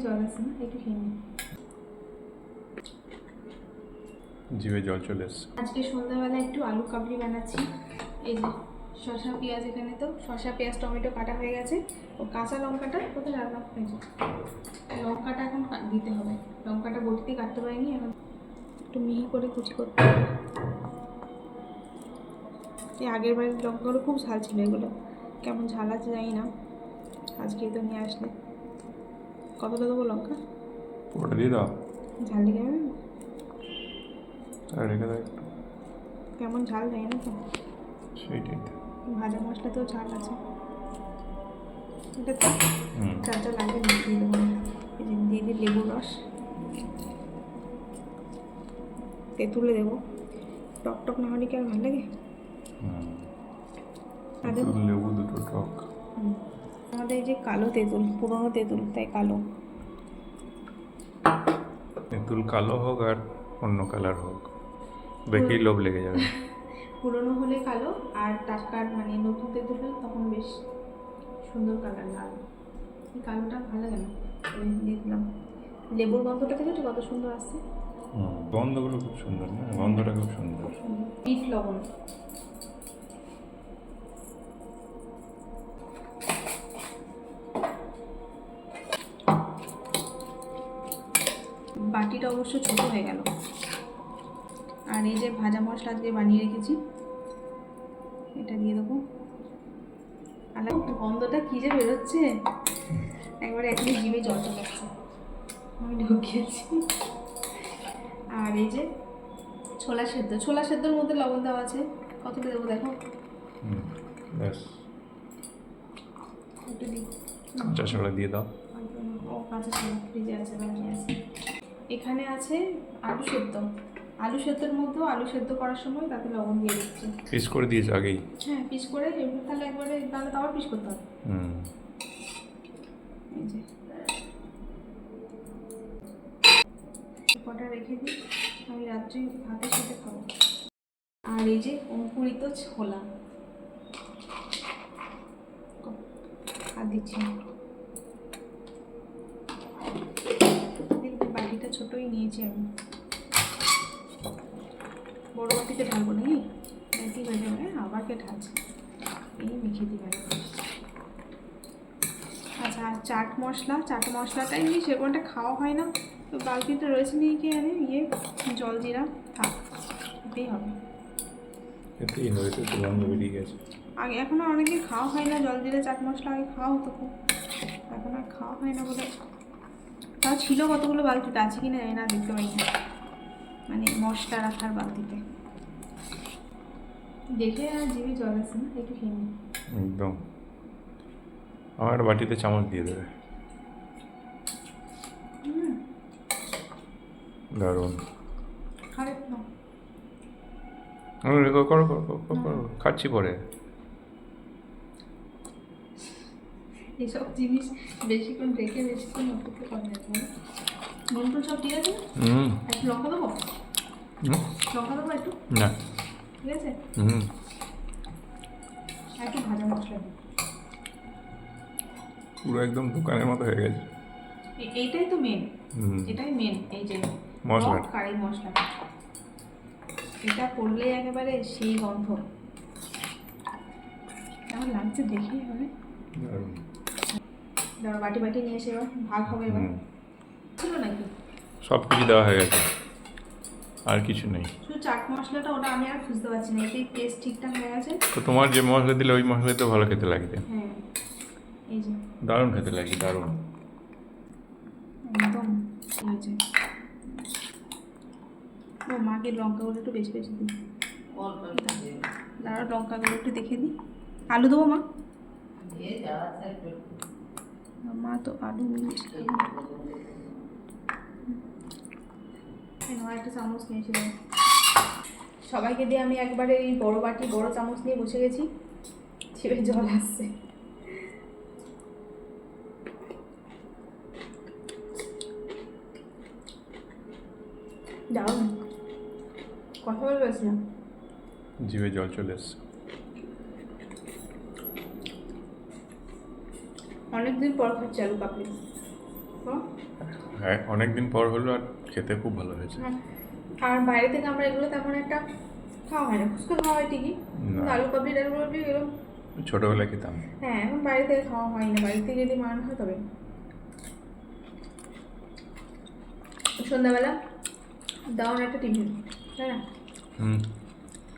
জল আছে না, একটু খেয়ে নিই। জিভে জল চলে এসছে। আজকে সন্ধ্যাবেলা একটু আলু কাবলি বানাচ্ছি। এই যে শসা পেঁয়াজ, এখানে তো শসা পেঁয়াজ টমেটো কাটা হয়ে গেছে। ও কাঁচা লঙ্কাটা কোথায় রান্না হয়েছে, লঙ্কাটা এখন দিতে হবে। লঙ্কাটা বটিতে কাটতে পারিনি, এখন একটু মিহি করে কুচি করতে হবে। এই আগের বারের লঙ্কাগুলো খুব ঝাল ছিল, এগুলো কেমন ঝাল আছে জানি না, আজকে তো নিয়ে আসলে। কতটা দেবো লঙ্কা? পুরোটা দিয়ে দাও, ঝাল লেগে যাবে না? আর রেখে দাও একটু। কেমন ঝাল জানি না তো, সেইটাই তো। ভাজা মশলাতেও ঝাল আছে। এটা তো হুম, যা যা লাগে দিয়ে দেবো। এই যে দিয়ে দিই লেবুর রস, তেঁতুলে দেবো। টক টক না হলে কি আর ভালো লাগে? আর দেবো লেবু দুটো টক। আমাদের এই যে কালো তেঁতুল, পুরোনো তেঁতুল, তাই কালো। তেঁতুল কালো হোক আর অন্য কালার হোক, দেখেই লোভ লেগে যাবে। পুরোনো হলে কালো, আর টাটকার মানে নতুন তেঁতুল হলে তখন বেশ সুন্দর কালার লাল। এই কালোটা ভালো লাগে না, ওই দিয়ে দিলাম। লেবুর গন্ধটা থেকে কত সুন্দর আসছে। গন্ধগুলো খুব সুন্দর না, গন্ধটা খুব সুন্দর। বিট লবণ, বাটিটা অবশ্য ছোট হয়ে গেল। আর এই যে ভাজা মশলা আজকে বানিয়ে রেখেছি, এটা দিয়ে দেবো। আর গন্ধটা কি যে বেরোচ্ছে, একবারে এখনই জিভে জল চলে আসছে, আমি ঢুকিয়েছি। আর এই যে ছোলা সেদ্ধ, ছোলা সেদ্ধর মধ্যে লবণ দেওয়া আছে। কতটা দেবো দেখো, ব্যাস, একটু দিই। কাঁচা ছোলা দিয়ে দাও। ও কাঁচা ছোলা ফ্রিজে আছে, বানিয়ে আছে। এখানে আছে আলু সেদ্ধ, আলু সেদ্ধর মধ্যেও আলু সেদ্ধ করার সময় তাতে লবণ দিয়ে দিচ্ছি। পিস করে দিয়েছো আগেই? হ্যাঁ, পিস করে তাহলে একবারে, তাহলে তো আবার পিস করতে হবে। এই যে কটা রেখে দিই, আমি রাত্রি ভাতের সাথে খাবো। আর এই যে অঙ্কুরিত ছোলা, আর দিচ্ছি না। দেখতে বাটিটা ছোটই নিয়েছি আমি, বড় বাটিতে ঢালবো নাকি, একই হয়ে যাবে। আবার কে ঢালছে, এই মেখে দিই ভালো করে। আচ্ছা, আর চাট মশলা, চাট মশলাটা এমনি সেরকমটা খাওয়া হয় না, তো বালতিটা রয়েছে নিয়ে কি আনে জল জিরা থাক, এতেই হবে। এতেই হয়েছে তো, গন্ধ বেরিয়ে গেছে। আগে এখন আর অনেকে খাওয়া হয় না জল জিরে চাট মশলা, আগে খাওয়া হতো খুব, এখন আর খাওয়া হয় না বলে। তাও ছিল কতগুলো বালতিতে, আছে কি না জানি না, দেখতে পাই না, মানে মশলা রাখার বালতিতে। দেখে আর জিভে জল আসে না, একটু খেয়ে নিই। একদম, আমার বাটিতে চামচ দিয়ে দেবে। দারুণ। খাবে না? করো করো করো করো, খাচ্ছি পরে। এইসব জিনিস বেশিক্ষণ রেখে বেশিক্ষণ অপেক্ষা করা যায় না। নুন টুন সব ঠিক আছে? একটু লঙ্কা দেবো, লঙ্কা দেবো একটু, না, ঠিক আছে। আর একটু ভাজা মশলা দিই। পুরো একদম দোকানের মতো হয়ে গেছে। এইটাই তো মেন, এটাই মেন, এই যে মশলা, কারি মশলা, এটা পড়লে একেবারে সেই গন্ধ কেমন লাগছে দেখি। এবারে ধরো বাটি বাটি নিয়ে এসে এবার ভাগ হবে। এবার ছিল নাকি সব কিছু দেওয়া হয়ে গেছে, আর কিছু নেই। শুধু চাট মশলাটা, ওটা আমি আর খুঁজতে পারছি না, এতেই টেস্ট ঠিকঠাক হয়ে গেছে। তো তোমার যে মশলা দিলে ওই মশলাই তো ভালো খেতে লাগবে। হ্যাঁ, এই যে দারুণ খেতে লাগে, দারুণ। একদম হয়েছে। ও মাকে লঙ্কাগুলো একটু বেশি বেশি দিই, দাঁড়া লঙ্কাগুলো একটু দেখে দিই। আলু দেবো মা? মা তো আলু একটা চামচ নিয়েছিলাম, সবাইকে দিয়ে আমি একবারে এই বড় বাটি বড় চামচ নিয়ে বসে গেছি, জিভে জল আসছে। দাও কথা বলবে না, জিভে জল চলে এসছে। অনেকদিন পর খাচ্ছি আলু কাবলি। অনেকদিন পর হলো আর খেতে খুব ভালো হয়েছে। হ্যাঁ। আর বাইরে থেকে আমরা এগুলো তেমন একটা খাওয়া হয় না, ফুচকা খাওয়া হয় ঠিকই, কিন্তু না। আলু কাবলি টালু কাবলি এরকম ছোটবেলায় খেতাম। হ্যাঁ এখন বাইরে থেকে খাওয়া হয় না, বাড়ি থেকে যদি মানানো হয় তবে। সন্ধ্যাবেলা দারুণ একটা টিফিন, তাই না? হুম,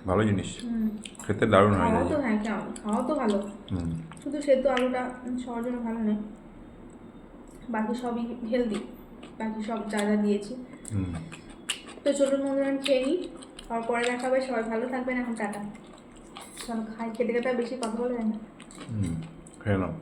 ভালো জিনিস, হুম, খেতে দারুণ হয় খাওয়া যায়। তো হ্যাঁ খাওয়া তো ভালো, হুম। শুধু সেদ্ধ আলুটা সবার জন্য ভালো নয়, বাকি সবই হেলদি, বাকি সব যা যা দিয়েছি। হুম। তো চলুন বন্ধুরা আমি খেয়ে নিই, আর পরে দেখা হবে, সবাই ভালো থাকবেন, এখন টাটা। চলো খাই, খেতে খেতে আর বেশি কথা বলা যায় না। হুম, খেয়ে নাও।